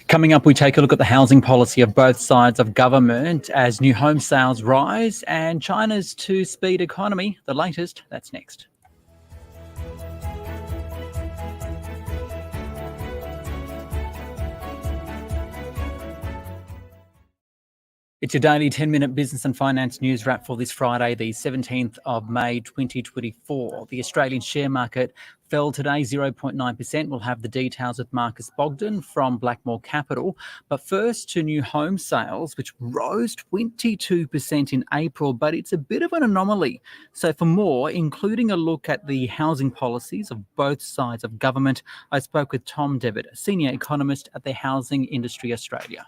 Coming up, we take a look at the housing policy of both sides of government as new home sales rise and China's two-speed economy. The latest, that's next. It's your daily 10-minute business and finance news wrap for this Friday, the 17th of May 2024. The Australian share market fell today 0.9%. We'll have the details with Marcus Bogdan from Blackmore Capital. But first to new home sales, which rose 22% in April, but it's a bit of an anomaly. So for more, including a look at the housing policies of both sides of government, I spoke with Tom Devitt, a senior economist at the Housing Industry Australia.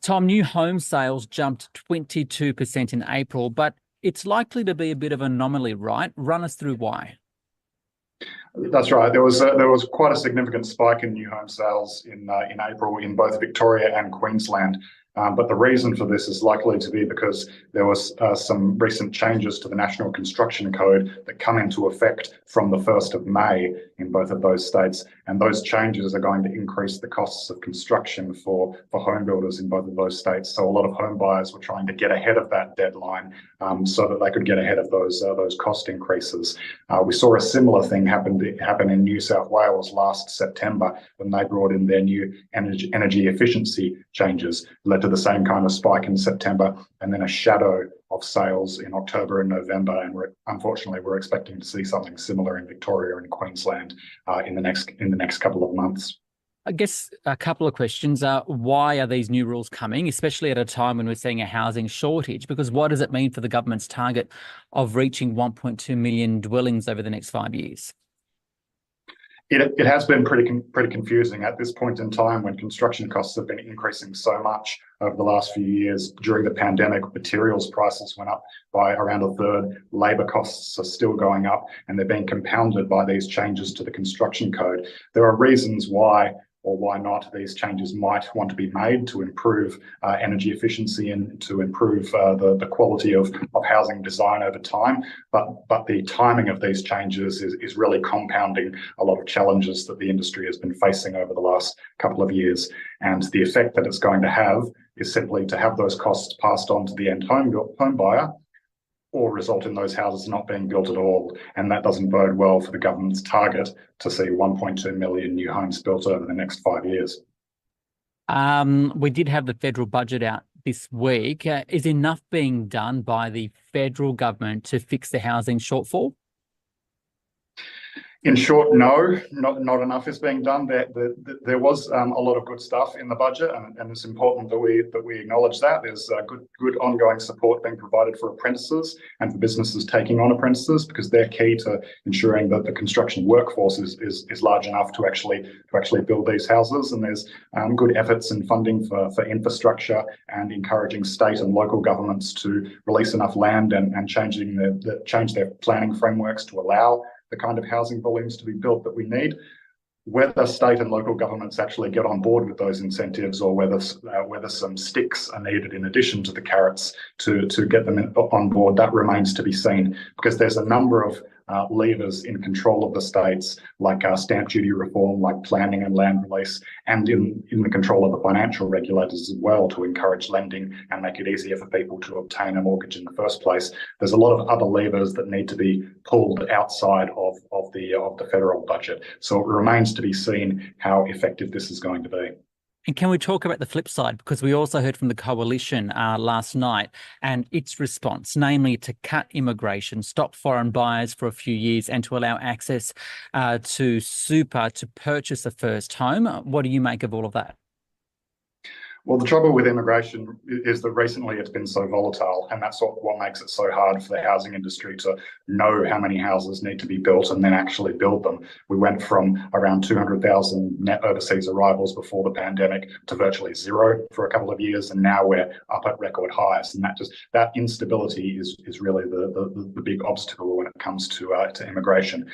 Tom, new home sales jumped 22% in April, but it's likely to be a bit of an anomaly, right? Run us through why. That's right. There was quite a significant spike in new home sales in April in both Victoria and Queensland. But the reason for this is likely to be because there was some recent changes to the National Construction Code that come into effect from the 1st of May in both of those states. And those changes are going to increase the costs of construction for home builders in both of those states. So a lot of home buyers were trying to get ahead of that deadline so that they could get ahead of those cost increases. We saw a similar thing happen in New South Wales last September when they brought in their new energy efficiency changes. Led to the same kind of spike in September and then a shadow of sales in October and November. And unfortunately, we're expecting to see something similar in Victoria and Queensland in the next couple of months. I guess a couple of questions. Why are these new rules coming, especially at a time when we're seeing a housing shortage? Because what does it mean for the government's target of reaching 1.2 million dwellings over the next 5 years? It has been pretty confusing at this point in time when construction costs have been increasing so much over the last few years. During the pandemic, materials prices went up by around a third. Labour costs are still going up, and they're being compounded by these changes to the construction code. There are reasons why or why not these changes might want to be made to improve energy efficiency and to improve the quality of housing design over time. But the timing of these changes is really compounding a lot of challenges that the industry has been facing over the last couple of years. And the effect that it's going to have is simply to have those costs passed on to the end home buyer, or result in those houses not being built at all. And that doesn't bode well for the government's target to see 1.2 million new homes built over the next 5 years. We did have the federal budget out this week. Is enough being done by the federal government to fix the housing shortfall? In short, no, not enough is being done. There was a lot of good stuff in the budget, and it's important that we acknowledge that. There's good ongoing support being provided for apprentices and for businesses taking on apprentices, because they're key to ensuring that the construction workforce is large enough to actually build these houses. And there's good efforts and funding for infrastructure and encouraging state and local governments to release enough land and change their planning frameworks to allow the kind of housing volumes to be built that we need. Whether state and local governments actually get on board with those incentives, or whether some sticks are needed in addition to the carrots to get them on board, that remains to be seen, because there's a number of levers in control of the states, like stamp duty reform, like planning and land release, and in the control of the financial regulators as well, to encourage lending and make it easier for people to obtain a mortgage in the first place. There's a lot of other levers that need to be pulled outside of the federal budget. So it remains to be seen how effective this is going to be. And can we talk about the flip side? Because we also heard from the Coalition last night and its response, namely to cut immigration, stop foreign buyers for a few years, and to allow access to super to purchase a first home. What do you make of all of that? Well, the trouble with immigration is that recently it's been so volatile, and that's what makes it so hard for the housing industry to know how many houses need to be built and then actually build them. We went from around 200,000 net overseas arrivals before the pandemic to virtually zero for a couple of years, and now we're up at record highs. And that instability is really the big obstacle when it comes to immigration.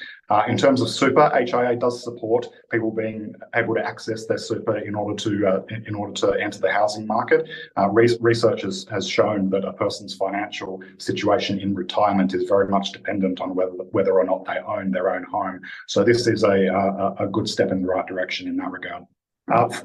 In terms of super, HIA does support people being able to access their super in order to enter the housing market. Research has shown that a person's financial situation in retirement is very much dependent on whether or not they own their own home. So this is a good step in the right direction in that regard.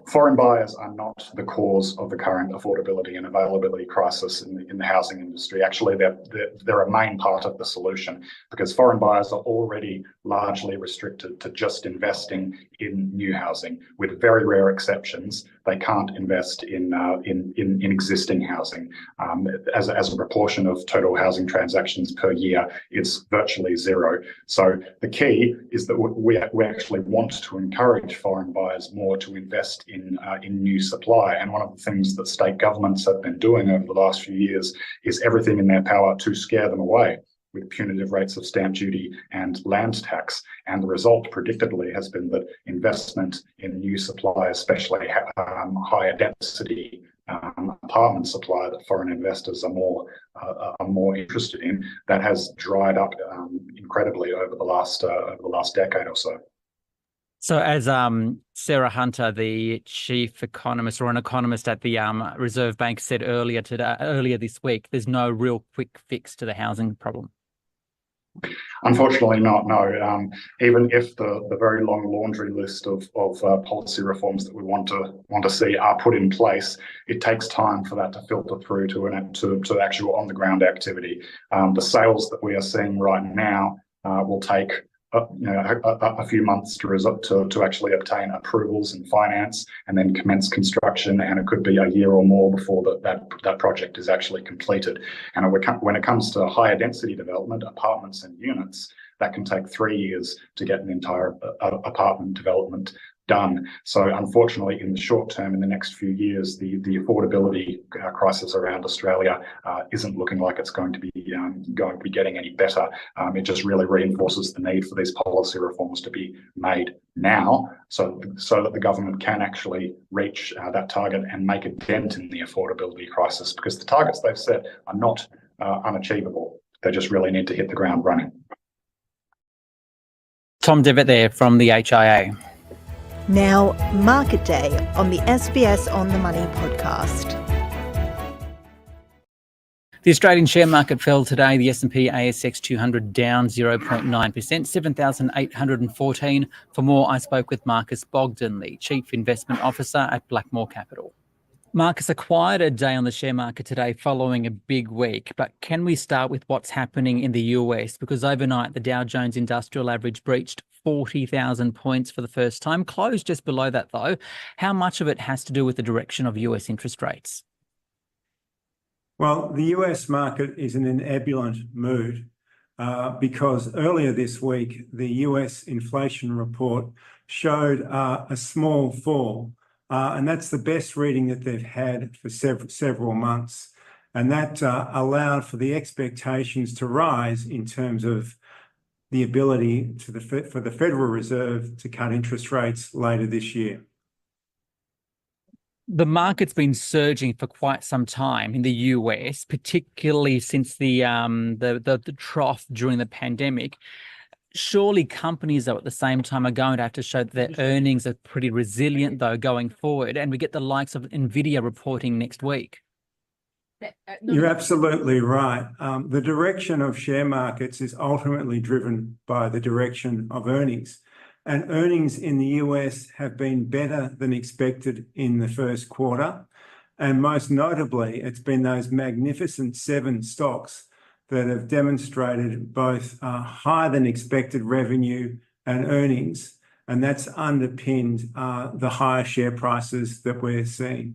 Foreign buyers are not the cause of the current affordability and availability crisis in the housing industry. Actually, they're a main part of the solution, because foreign buyers are already largely restricted to just investing in new housing. With very rare exceptions, they can't invest in existing housing. As a proportion of total housing transactions per year, it's virtually zero. So the key is that we actually want to encourage foreign buyers more to invest in new supply. And one of the things that state governments have been doing over the last few years is everything in their power to scare them away with punitive rates of stamp duty and land tax. And the result, predictably, has been that investment in new supply, especially higher density apartment supply that foreign investors are more interested in, that has dried up incredibly over the last decade or so. So as Sarah Hunter, the chief economist or an economist at the Reserve Bank, said earlier this week, there's no real quick fix to the housing problem. Unfortunately not, no. Even if the very long laundry list of policy reforms that we want to see are put in place, it takes time for that to filter through to actual on-the-ground activity. The sales that we are seeing right now will take a few months to actually obtain approvals and finance, and then commence construction, and it could be a year or more before that project is actually completed. And when it comes to higher density development, apartments and units, that can take 3 years to get an entire apartment development done. So unfortunately, in the short term, in the next few years, the affordability crisis around Australia isn't looking like it's going to be getting any better. It just really reinforces the need for these policy reforms to be made now, so that the government can actually reach that target and make a dent in the affordability crisis, because the targets they've set are not unachievable. They just really need to hit the ground running. Tom Devitt there from the HIA. Now, Market Day on the SBS On the Money podcast. The Australian share market fell today. The S&P ASX 200 down 0.9%, 7,814. For more, I spoke with Marcus Bogdan, the Chief Investment Officer at Blackmore Capital. Marcus, a quieter day on the share market today following a big week, but can we start with what's happening in the US? Because overnight, the Dow Jones Industrial Average breached 40,000 points for the first time, closed just below that though. How much of it has to do with the direction of US interest rates? Well, the US market is in an ebullient mood because earlier this week, the US inflation report showed a small fall. And that's the best reading that they've had for several months. And that allowed for the expectations to rise in terms of the ability for the Federal Reserve to cut interest rates later this year. The market's been surging for quite some time in the US, particularly since the trough during the pandemic. Surely companies, though, at the same time are going to have to show that their earnings are pretty resilient, though, going forward. And we get the likes of NVIDIA reporting next week. You're absolutely right. The direction of share markets is ultimately driven by the direction of earnings. And earnings in the US have been better than expected in the first quarter. And most notably, it's been those magnificent 7 stocks that have demonstrated both higher than expected revenue and earnings. And that's underpinned the higher share prices that we're seeing.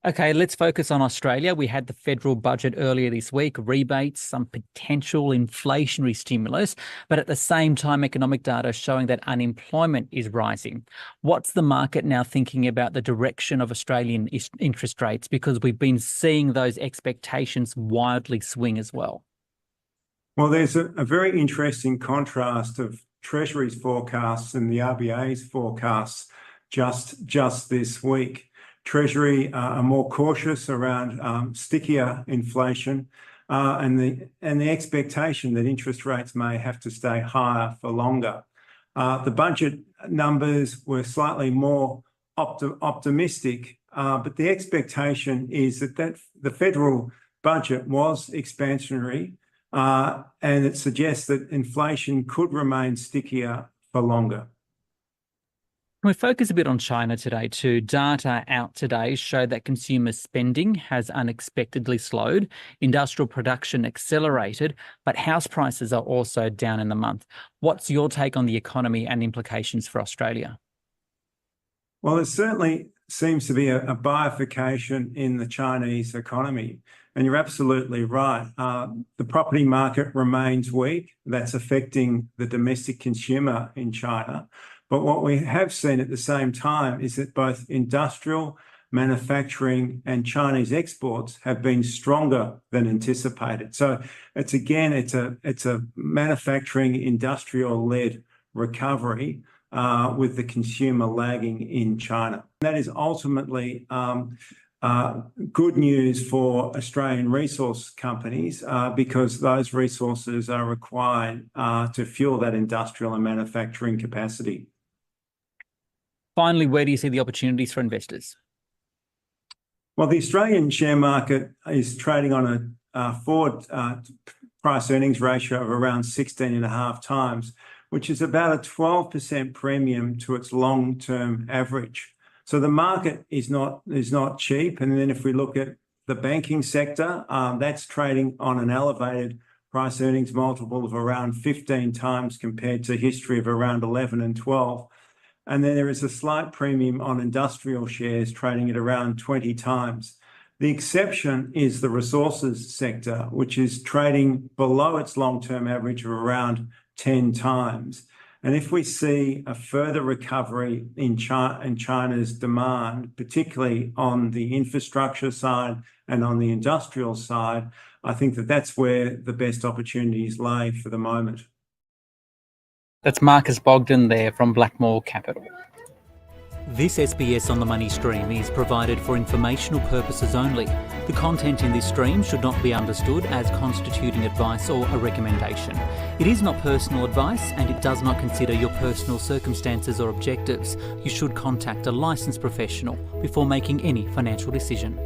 Okay, let's focus on Australia. We had the federal budget earlier this week, rebates, some potential inflationary stimulus, but at the same time, economic data showing that unemployment is rising. What's the market now thinking about the direction of Australian interest rates? Because we've been seeing those expectations wildly swing as well. Well, there's a very interesting contrast of Treasury's forecasts and the RBA's forecasts just this week. Treasury are more cautious around stickier inflation and the expectation that interest rates may have to stay higher for longer. The budget numbers were slightly more optimistic, but the expectation is that the federal budget was expansionary, and it suggests that inflation could remain stickier for longer. We focus a bit on China today too. Data out today showed that consumer spending has unexpectedly slowed, industrial production accelerated, but house prices are also down in the month. What's your take on the economy and implications for Australia? Well, there certainly seems to be a bifurcation in the Chinese economy. And you're absolutely right. The property market remains weak. That's affecting the domestic consumer in China. But what we have seen at the same time is that both industrial, manufacturing and Chinese exports have been stronger than anticipated. So it's a manufacturing industrial-led recovery with the consumer lagging in China. That is ultimately good news for Australian resource companies because those resources are required to fuel that industrial and manufacturing capacity. Finally, where do you see the opportunities for investors? Well, the Australian share market is trading on a forward price earnings ratio of around 16.5 times, which is about a 12% premium to its long-term average. So the market is not cheap. And then if we look at the banking sector, that's trading on an elevated price earnings multiple of around 15 times compared to history of around 11 and 12. And then there is a slight premium on industrial shares trading at around 20 times. The exception is the resources sector, which is trading below its long-term average of around 10 times. And if we see a further recovery in China's demand, particularly on the infrastructure side and on the industrial side, I think that's where the best opportunities lay for the moment. That's Marcus Bogdan there from Blackmore Capital. This SBS On the Money stream is provided for informational purposes only. The content in this stream should not be understood as constituting advice or a recommendation. It is not personal advice and it does not consider your personal circumstances or objectives. You should contact a licensed professional before making any financial decision.